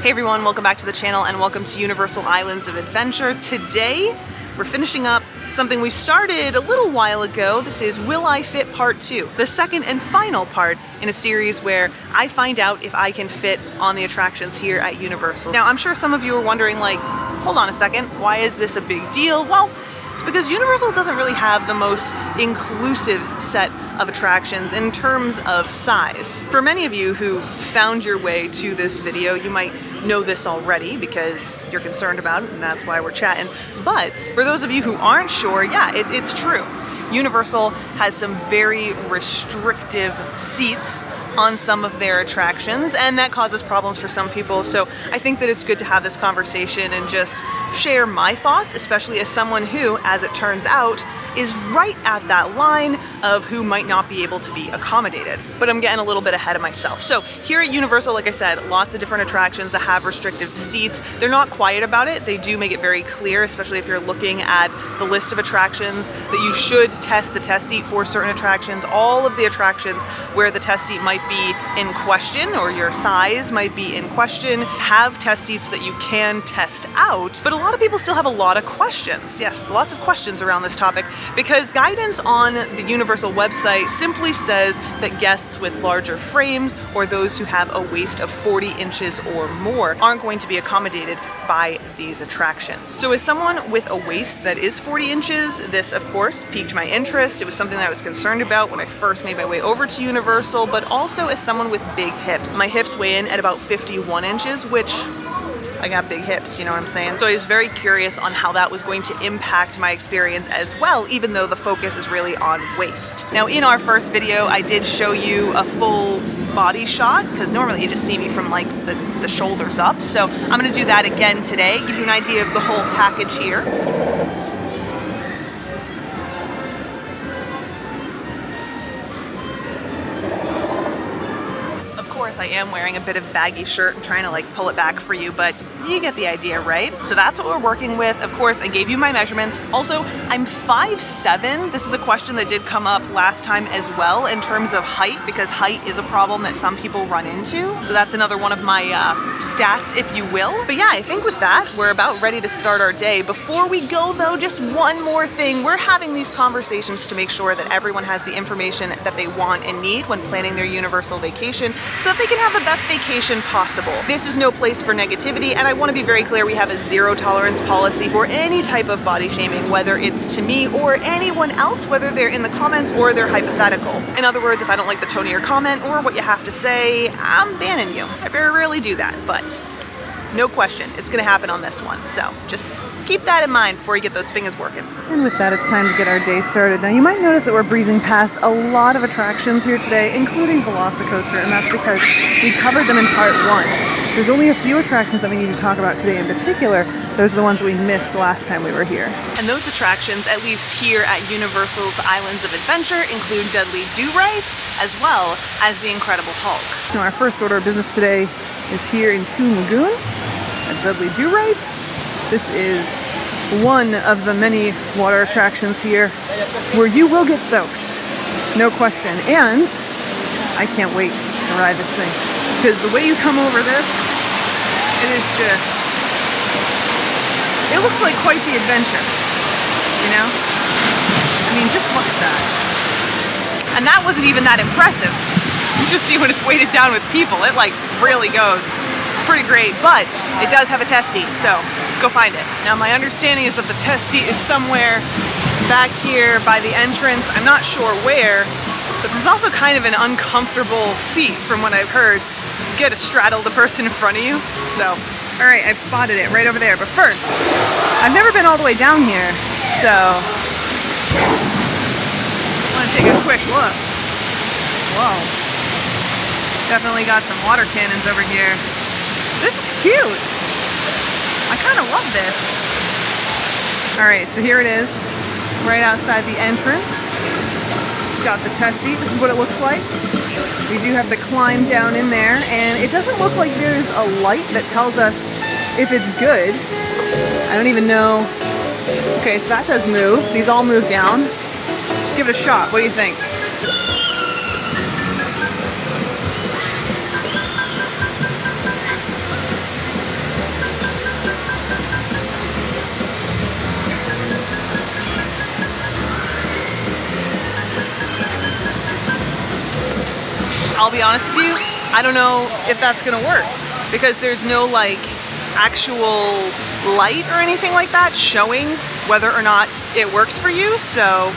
Hey everyone, welcome back to the channel and welcome to Universal Islands of Adventure. Today, we're finishing up something we started a little while ago. This is Will I Fit Part 2, the second and final part in a series where I find out if I can fit on the attractions here at Universal. Now, I'm sure some of you are wondering, like, hold on a second, why is this a big deal? Well, it's because Universal doesn't really have the most inclusive set of attractions in terms of size. For many of you who found your way to this video, you might know this already because you're concerned about it and that's why we're chatting. But for those of you who aren't sure, yeah, it's true. Universal has some very restrictive seats on some of their attractions, and that causes problems for some people. So I think that it's good to have this conversation and just share my thoughts, especially as someone who, as it turns out, is right at that line of who might not be able to be accommodated. But I'm getting a little bit ahead of myself. So here at Universal, like I said, lots of different attractions that have restricted seats. They're not quiet about it. They do make it very clear, especially if you're looking at the list of attractions, that you should test the test seat for certain attractions. All of the attractions where the test seat might be in question or your size might be in question have test seats that you can test out. But a lot of people still have a lot of questions. Yes, lots of questions around this topic, because guidance on the Universal website simply says that guests with larger frames or those who have a waist of 40 inches or more aren't going to be accommodated by these attractions. So as someone with a waist that is 40 inches, this of course piqued my interest. It was something that I was concerned about when I first made my way over to Universal, but also as someone with big hips. My hips weigh in at about 51 inches, which I got big hips, you know what I'm saying? So I was very curious on how that was going to impact my experience as well, even though the focus is really on waist. Now, in our first video, I did show you a full body shot, because normally you just see me from like the shoulders up. So I'm gonna do that again today, give you an idea of the whole package here. I am wearing a bit of baggy shirt. I'm trying to like pull it back for you, but you get the idea, right? So that's what we're working with. Of course, I gave you my measurements. Also, I'm 5'7". This is a question that did come up last time as well in terms of height, because height is a problem that some people run into. So that's another one of my stats, if you will. But yeah, I think with that, we're about ready to start our day. Before we go though, just one more thing. We're having these conversations to make sure that everyone has the information that they want and need when planning their Universal vacation, so that they can have the best vacation possible. This is no place for negativity, and I want to be very clear, we have a zero tolerance policy for any type of body shaming, whether it's to me or anyone else, whether they're in the comments or they're hypothetical. In other words, if I don't like the tone of your comment or what you have to say, I'm banning you. I very rarely do that, but no question, it's gonna happen on this one. So just keep that in mind before you get those fingers working. And with that, it's time to get our day started. Now, you might notice that we're breezing past a lot of attractions here today, including Velocicoaster, and that's because we covered them in part 1. There's only a few attractions that we need to talk about today in particular. Those are the ones that we missed last time we were here. And those attractions, at least here at Universal's Islands of Adventure, include Dudley Do-Right, as well as the Incredible Hulk. Now, our first order of business today is here in Toon Lagoon at Dudley Do-Right. This is one of the many water attractions here where you will get soaked, no question. And I can't wait to ride this thing, because the way you come over this, it is just, it looks like quite the adventure, you know? I mean, just look at that. And that wasn't even that impressive. You should see when it's weighted down with people, it like really goes. It's pretty great, but it does have a test seat, so let's go find it. Now, my understanding is that the test seat is somewhere back here by the entrance. I'm not sure where, but this is also kind of an uncomfortable seat from what I've heard. Just get to straddle the person in front of you. So, all right, I've spotted it right over there. But first, I've never been all the way down here, so I want to take a quick look. Whoa. Definitely got some water cannons over here. This is cute. I kind of love this. All right, so here it is, right outside the entrance. Got the test seat. This is what it looks like. We do have to climb down in there, and it doesn't look like there's a light that tells us if it's good. I don't even know. Okay, so that does move. These all move down. Let's give it a shot. What do you think? I'll be honest with you, I don't know if that's gonna work because there's no like actual light or anything like that showing whether or not it works for you. So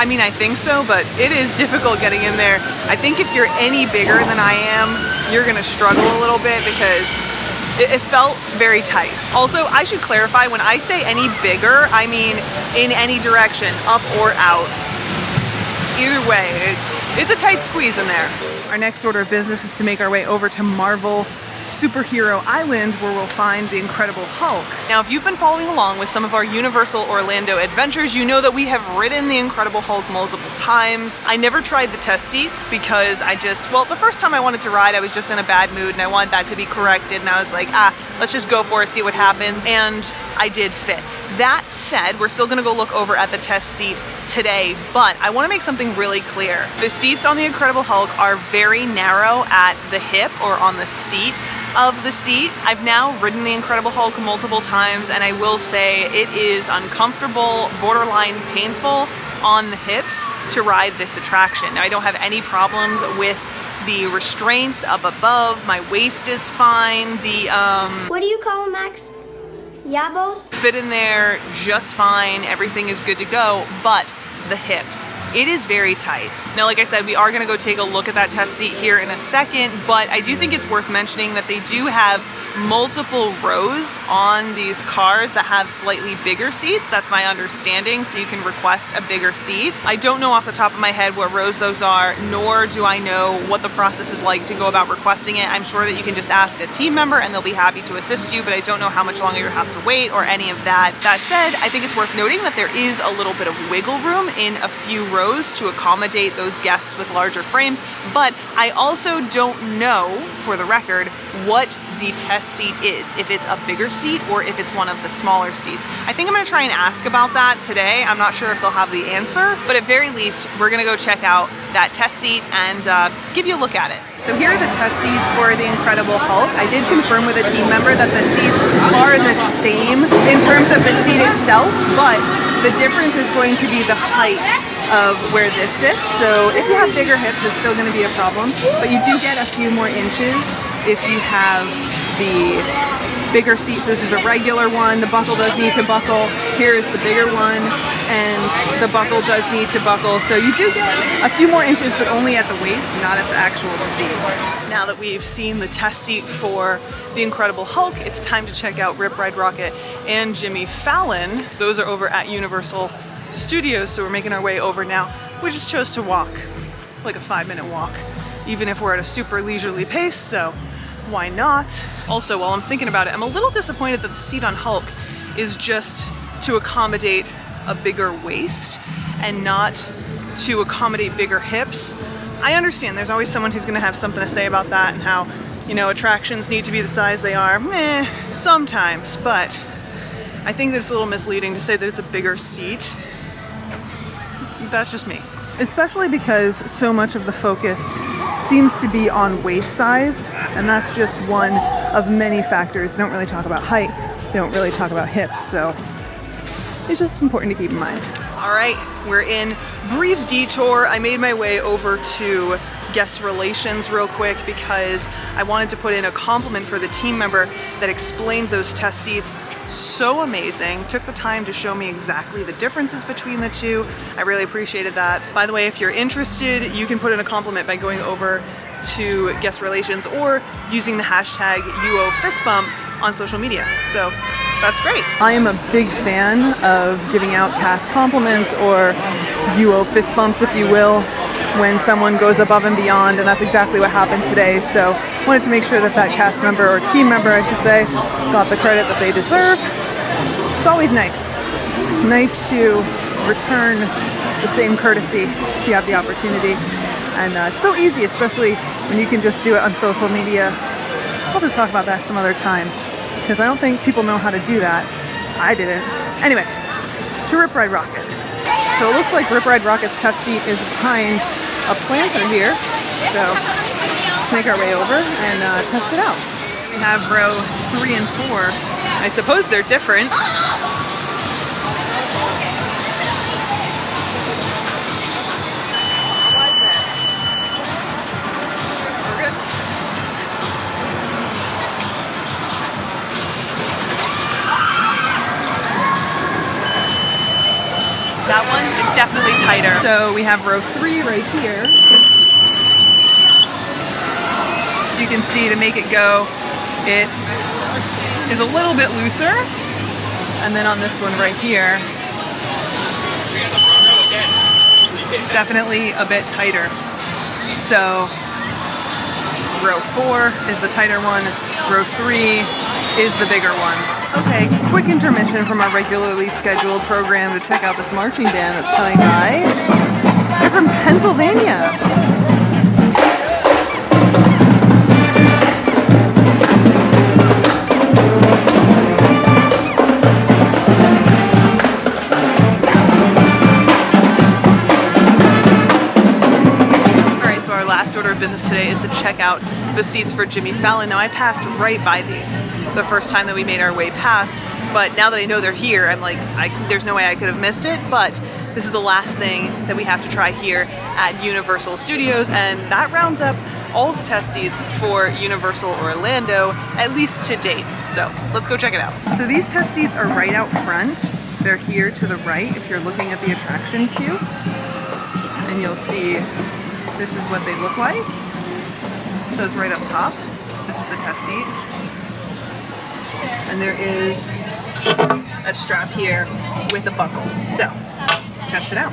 I mean, I think so, but it is difficult getting in there. I think if you're any bigger than I am, you're gonna struggle a little bit because it felt very tight. Also, I should clarify, when I say any bigger, I mean in any direction, up or out. Either way, it's a tight squeeze in there. Our next order of business is to make our way over to Marvel Superhero Island, where we'll find the Incredible Hulk. Now, if you've been following along with some of our Universal Orlando adventures, you know that we have ridden the Incredible Hulk multiple times. I never tried the test seat because well, the first time I wanted to ride, I was just in a bad mood and I wanted that to be corrected, and I was like, let's just go for it, see what happens, and I did fit. That said, we're still gonna go look over at the test seat today, but I wanna make something really clear. The seats on the Incredible Hulk are very narrow at the hip or on the seat of the seat. I've now ridden the Incredible Hulk multiple times, and I will say it is uncomfortable, borderline painful on the hips to ride this attraction. Now, I don't have any problems with the restraints up above. My waist is fine. The what do you call them, Max? Yabos? Fit in there just fine. Everything is good to go, but the hips, it is very tight. Now, like I said, we are gonna go take a look at that test seat here in a second, but I do think it's worth mentioning that they do have multiple rows on these cars that have slightly bigger seats. That's my understanding, so you can request a bigger seat. I don't know off the top of my head what rows those are, nor do I know what the process is like to go about requesting it. I'm sure that you can just ask a team member and they'll be happy to assist you, but I don't know how much longer you have to wait or any of that. That said, I think it's worth noting that there is a little bit of wiggle room in a few rows to accommodate those guests with larger frames, but I also don't know, for the record, what the test seat is, if it's a bigger seat or if it's one of the smaller seats. I think I'm gonna try and ask about that today. I'm not sure if they'll have the answer, but at very least, we're gonna go check out that test seat and give you a look at it. So here are the test seats for the Incredible Hulk. I did confirm with a team member that the seats are the same in terms of the seat itself, but the difference is going to be the height of where this sits. So if you have bigger hips, it's still going to be a problem, but you do get a few more inches if you have the bigger seat. So this is a regular one. The buckle does need to buckle. Here is the bigger one, and the buckle does need to buckle. So you do get a few more inches, but only at the waist, not at the actual seat. Now that we've seen the test seat for the Incredible Hulk, it's time to check out Ride Rockit and Jimmy Fallon. Those are over at Universal Studios, so we're making our way over now. We just chose to walk, like a 5-minute walk, even if we're at a super leisurely pace, so why not? Also, while I'm thinking about it, I'm a little disappointed that the seat on Hulk is just to accommodate a bigger waist and not to accommodate bigger hips. I understand there's always someone who's gonna have something to say about that and how, you know, attractions need to be the size they are. Sometimes, but I think that it's a little misleading to say that it's a bigger seat. That's just me. Especially because so much of the focus seems to be on waist size, and that's just one of many factors. They don't really talk about height, they don't really talk about hips, so it's just important to keep in mind. All right, we're in brief detour. I made my way over to guest relations real quick because I wanted to put in a compliment for the team member that explained those test seats so amazing, took the time to show me exactly the differences between the two. I really appreciated that. By the way, if you're interested, you can put in a compliment by going over to guest relations or using the hashtag UOFistbump on social media. So that's great. I am a big fan of giving out cast compliments or UO fist bumps, if you will, when someone goes above and beyond, and that's exactly what happened today. So I wanted to make sure that that cast member, or team member I should say, got the credit that they deserve. It's always nice. It's nice to return the same courtesy if you have the opportunity. And it's so easy, especially when you can just do it on social media. We'll just talk about that some other time, because I don't think people know how to do that. I didn't. Anyway, to Ride Rockit. So it looks like Ride Rockit's test seat is behind a planter here. So let's make our way over and test it out. We have row 3 and 4. I suppose they're different. tighter. So we have row 3 right here. As you can see, to make it go, it is a little bit looser. And then on this one right here, definitely a bit tighter. So row 4 is the tighter one, row 3 is the bigger one. Okay, quick intermission from our regularly scheduled program to check out this marching band that's coming by. They're from Pennsylvania. Order of business today is to check out the seats for Jimmy Fallon. Now I passed right by these the first time that we made our way past, but now that I know they're here, I'm like, there's no way I could have missed it, but this is the last thing that we have to try here at Universal Studios, and that rounds up all the test seats for Universal Orlando, at least to date. So let's go check it out. So these test seats are right out front. They're here to the right if you're looking at the attraction queue, and you'll see this is what they look like. So it's right up top. This is the test seat. And there is a strap here with a buckle. So let's test it out.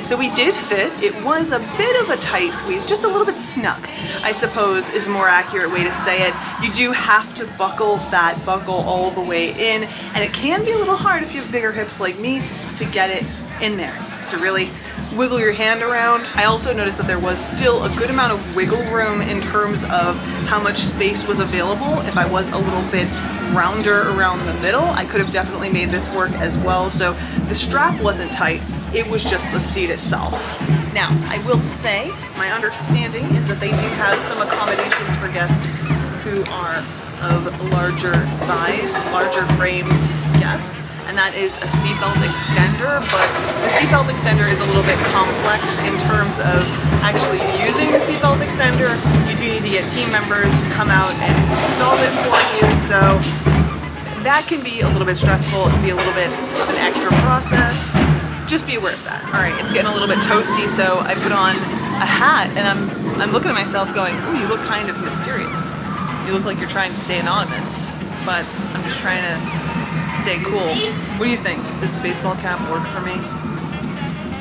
So we did fit. It was a bit of a tight squeeze, just a little bit snug, I suppose is a more accurate way to say it. You do have to buckle that buckle all the way in, and it can be a little hard if you have bigger hips like me to get it in there, to really wiggle your hand around. I also noticed that there was still a good amount of wiggle room in terms of how much space was available. If I was a little bit rounder around the middle, I could have definitely made this work as well. So the strap wasn't tight. It was just the seat itself. Now, I will say, my understanding is that they do have some accommodations for guests who are of larger size, larger frame guests, and that is a seatbelt extender, but the seatbelt extender is a little bit complex in terms of actually using the seatbelt extender. You do need to get team members to come out and install it for you, so that can be a little bit stressful. It can be a little bit of an extra process. Just be aware of that. All right, it's getting a little bit toasty, so I put on a hat, and I'm looking at myself going, ooh, you look kind of mysterious. You look like you're trying to stay anonymous, but I'm just trying to stay cool. What do you think? Does the baseball cap work for me?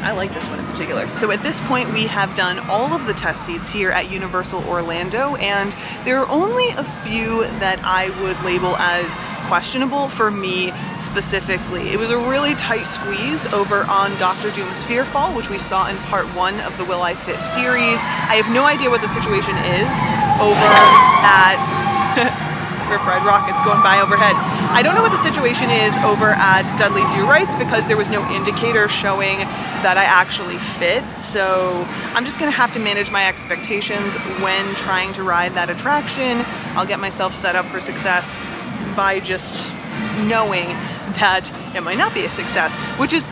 I like this one in particular. So at this point, we have done all of the test seats here at Universal Orlando, and there are only a few that I would label as questionable for me specifically. It was a really tight squeeze over on Dr. Doom's Fearfall, which we saw in part 1 of the Will I Fit series. I have no idea what the situation is over at Ride Rockit's going by overhead. I don't know what the situation is over at Dudley Do-Right's because there was no indicator showing that I actually fit. So I'm just gonna have to manage my expectations when trying to ride that attraction. I'll get myself set up for success by just knowing that it might not be a success, which is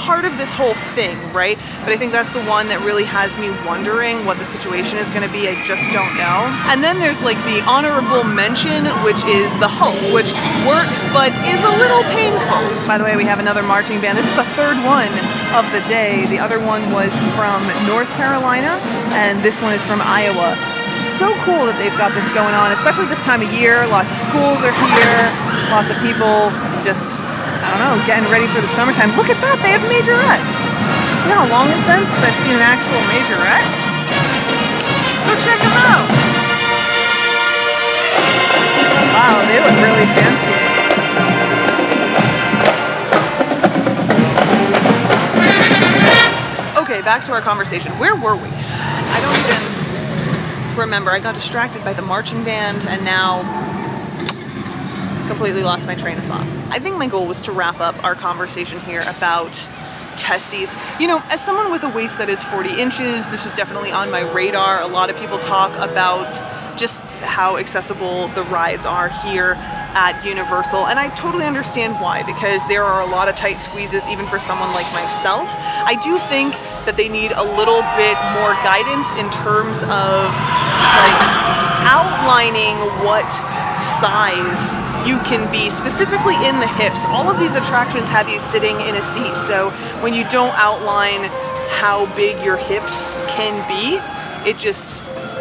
part of this whole thing, right? But I think that's the one that really has me wondering what the situation is going to be. I just don't know. And then there's like the honorable mention, which is the Hope, which works but is a little painful. By the way, we have another marching band. This is the third one of the day. The other one was from North Carolina, and this one is from Iowa. So cool that they've got this going on, especially this time of year. Lots of schools are here, lots of people just, I don't know, getting ready for the summertime. Look at that, they have majorettes. You know how long it's been since I've seen an actual majorette? Let's go check them out. Wow, they look really fancy. Okay, back to our conversation. Where were we? I don't even remember. I got distracted by the marching band and now completely lost my train of thought. I think my goal was to wrap up our conversation here about test seats. You know, as someone with a waist that is 40 inches, this was definitely on my radar. A lot of people talk about just how accessible the rides are here at Universal, and I totally understand why, because there are a lot of tight squeezes even for someone like myself. I do think that they need a little bit more guidance in terms of like outlining what size you can be, specifically in the hips. All of these attractions have you sitting in a seat, so when you don't outline how big your hips can be,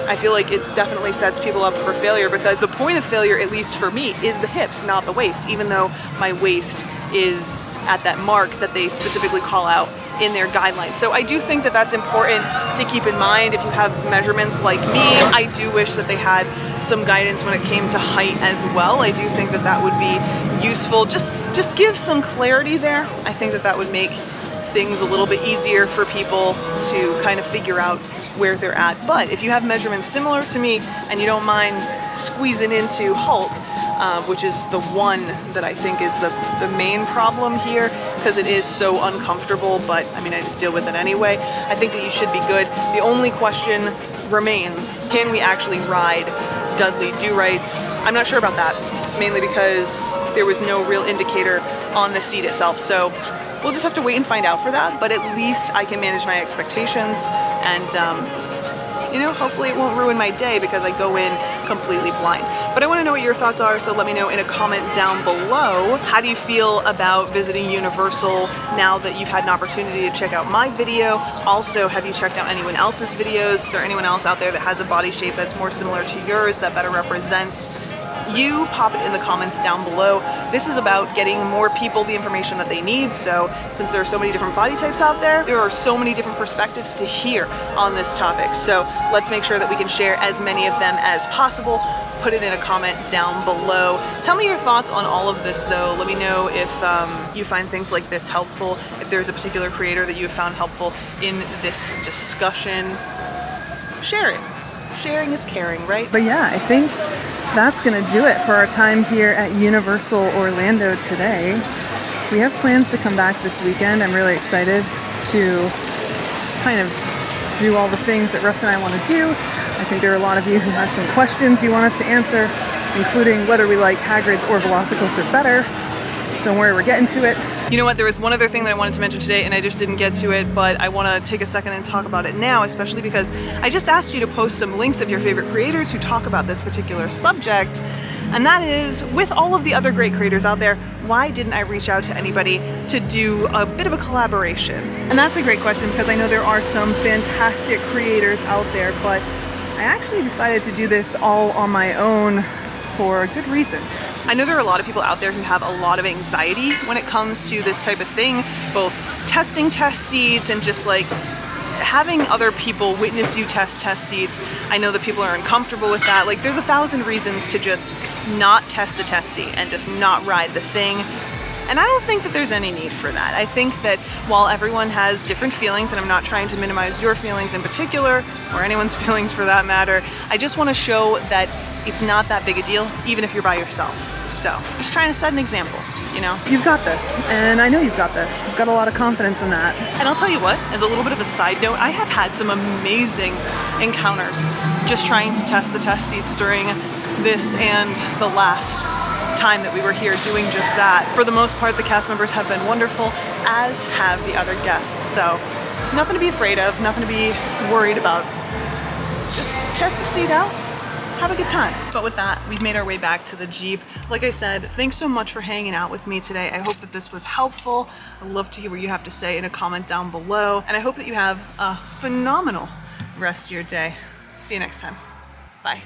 I feel like it definitely sets people up for failure, because the point of failure, at least for me, is the hips, not the waist, even though my waist is at that mark that they specifically call out in their guidelines. So I do think that that's important to keep in mind if you have measurements like me. I do wish that they had some guidance when it came to height as well. I do think that that would be useful. Just give some clarity there. I think that that would make things a little bit easier for people to kind of figure out where they're at. But if you have measurements similar to me and you don't mind squeezing into Hulk, which is the one that I think is the main problem here, because it is so uncomfortable, but I mean, I just deal with it anyway. I think that you should be good. The only question remains, can we actually ride Dudley Do-Rights? I'm not sure about that, mainly because there was no real indicator on the seat itself. So we'll just have to wait and find out for that, but at least I can manage my expectations, and you know, hopefully it won't ruin my day because I go in completely blind. But I want to know what your thoughts are, so let me know in a comment down below. How do you feel about visiting Universal now that you've had an opportunity to check out my video? Also, have you checked out anyone else's videos? Is there anyone else out there that has a body shape that's more similar to yours, that better represents you? Pop it in the comments down below. This is about getting more people the information that they need, so since there are so many different body types out there, there are so many different perspectives to hear on this topic. So let's make sure that we can share as many of them as possible. Put it in a comment down below. Tell me your thoughts on all of this though. Let me know if you find things like this helpful, if there's a particular creator that you have found helpful in this discussion. Share it. Sharing is caring, right? But yeah, I think that's gonna do it for our time here at Universal Orlando today. We have plans to come back this weekend. I'm really excited to kind of do all the things that Russ and I want to do. I think there are a lot of you who have some questions you want us to answer, including whether we like Hagrid's or Velocicoaster better. Don't worry, we're getting to it. You know what, there was one other thing that I wanted to mention today and I just didn't get to it, but I want to take a second and talk about it now, especially because I just asked you to post some links of your favorite creators who talk about this particular subject, and that is, with all of the other great creators out there, why didn't I reach out to anybody to do a bit of a collaboration? And that's a great question, because I know there are some fantastic creators out there, but I actually decided to do this all on my own for a good reason. I know there are a lot of people out there who have a lot of anxiety when it comes to this type of thing, both testing test seats and just like having other people witness you test seats. I know that people are uncomfortable with that. Like, there's 1,000 reasons to just not test the test seat and just not ride the thing. And I don't think that there's any need for that. I think that while everyone has different feelings, and I'm not trying to minimize your feelings in particular, or anyone's feelings for that matter, I just want to show that it's not that big a deal, even if you're by yourself. So, just trying to set an example, you know? You've got this, and I know you've got this. I've got a lot of confidence in that. And I'll tell you what, as a little bit of a side note, I have had some amazing encounters just trying to test the test seats during this and the last time that we were here doing just that. For the most part, the cast members have been wonderful, as have the other guests. So, nothing to be afraid of, nothing to be worried about. Just test the seat out. Have a good time. But with that, we've made our way back to the Jeep. Like I said, thanks so much for hanging out with me today. I hope that this was helpful. I'd love to hear what you have to say in a comment down below. And I hope that you have a phenomenal rest of your day. See you next time. Bye.